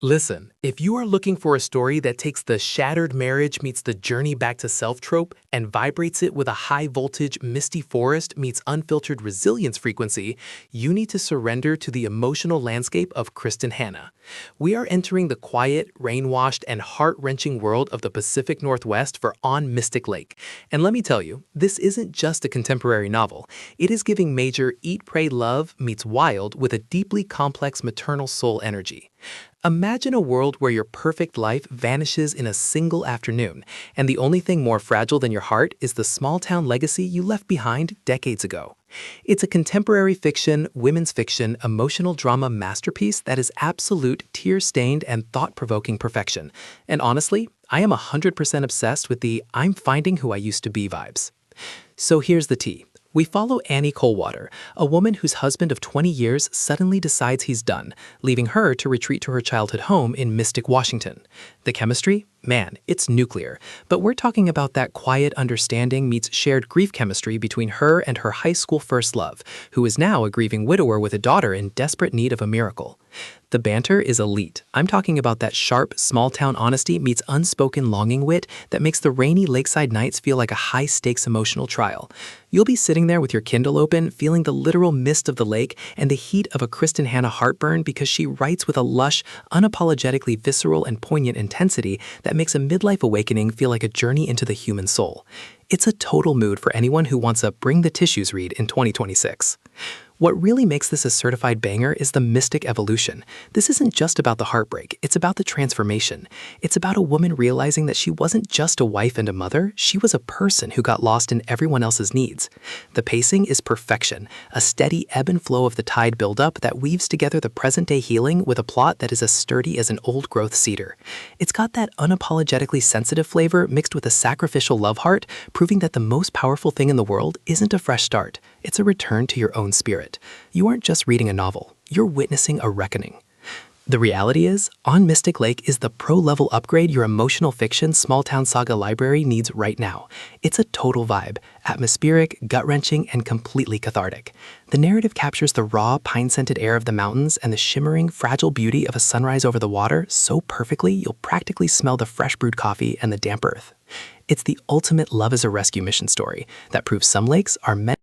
Listen, if you are looking for a story that takes the shattered marriage meets the journey back to self trope and vibrates it with a high voltage misty forest meets unfiltered resilience frequency, you need to surrender to the emotional landscape of Kristin Hannah. We are entering the quiet, rain-washed, and heart-wrenching world of the Pacific Northwest for On Mystic Lake. And let me tell you, this isn't just a contemporary novel. It is giving major Eat, Pray, Love meets Wild with a deeply complex maternal soul energy. Imagine a world where your perfect life vanishes in a single afternoon, and the only thing more fragile than your heart is the small-town legacy you left behind decades ago. It's a contemporary fiction, women's fiction, emotional drama masterpiece that is absolute, tear-stained, and thought-provoking perfection. And honestly, I am 100% obsessed with the "I'm finding who I used to be" vibes. So here's the tea. We follow Annie Coldwater, a woman whose husband of 20 years suddenly decides he's done, leaving her to retreat to her childhood home in Mystic, Washington. The chemistry? Man, it's nuclear. But we're talking about that quiet understanding meets shared grief chemistry between her and her high school first love, who is now a grieving widower with a daughter in desperate need of a miracle. The banter is elite. I'm talking about that sharp, small-town honesty meets unspoken longing wit that makes the rainy lakeside nights feel like a high-stakes emotional trial. You'll be sitting there with your Kindle open, feeling the literal mist of the lake and the heat of a Kristin Hannah heartburn because she writes with a lush, unapologetically visceral and poignant intensity that makes a midlife awakening feel like a journey into the human soul. It's a total mood for anyone who wants a bring the tissues read in 2026. What really makes this a certified banger is the mystic evolution. This isn't just about the heartbreak, it's about the transformation. It's about a woman realizing that she wasn't just a wife and a mother, she was a person who got lost in everyone else's needs. The pacing is perfection, a steady ebb and flow of the tide buildup that weaves together the present-day healing with a plot that is as sturdy as an old-growth cedar. It's got that unapologetically sensitive flavor mixed with a sacrificial love heart, proving that the most powerful thing in the world isn't a fresh start, it's a return to your own spirit. You aren't just reading a novel, you're witnessing a reckoning. The reality is, On Mystic Lake is the pro-level upgrade your emotional fiction small-town saga library needs right now. It's a total vibe, atmospheric, gut-wrenching, and completely cathartic. The narrative captures the raw, pine-scented air of the mountains and the shimmering, fragile beauty of a sunrise over the water so perfectly you'll practically smell the fresh brewed coffee and the damp earth. It's the ultimate love as a rescue mission story that proves some lakes are meant